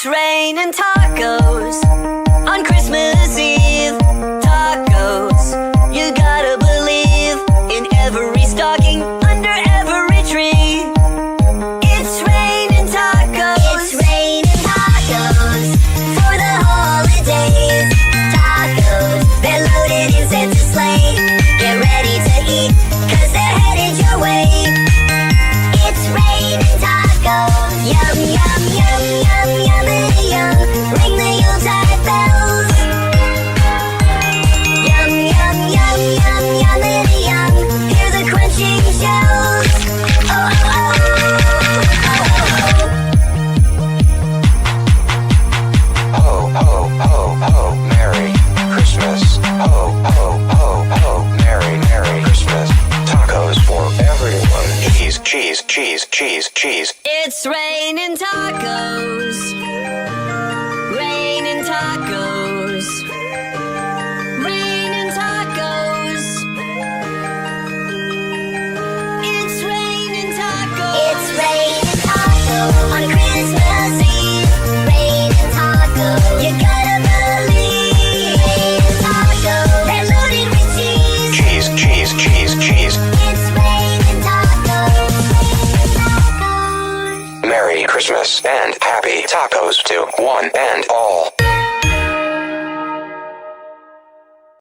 It's raining tacos on Christmas Eve. Tacos, you gotta believe in every stocking, under every tree. It's raining tacos. It's raining tacos for the holidays. Tacos, they're loaded in Santa's sleigh. Get ready to eat, 'cause they're headed your way. It's raining tacos. Yum, yum, yum, yum, yummity yum. Ring the Yuletide bells. Yum, yum, yum, yum, yummity yum. Hear the crunching shells. Oh, oh, oh, oh, Ho, ho, ho, ho, Merry Christmas. Ho, ho, ho, ho, Merry, Merry Christmas. Tacos for everyone. Cheese, cheese, cheese, cheese, cheese. It's raining tacos. Raining tacos. Raining tacos. It's raining tacos. It's raining tacos on Christmas Eve. Raining tacos. You gotta believe. Raining tacos. They're loaded with cheese. Cheese, cheese, cheese, cheese. It's raining tacos. Raining tacos. Merry Christmas and happy tacos to one and all.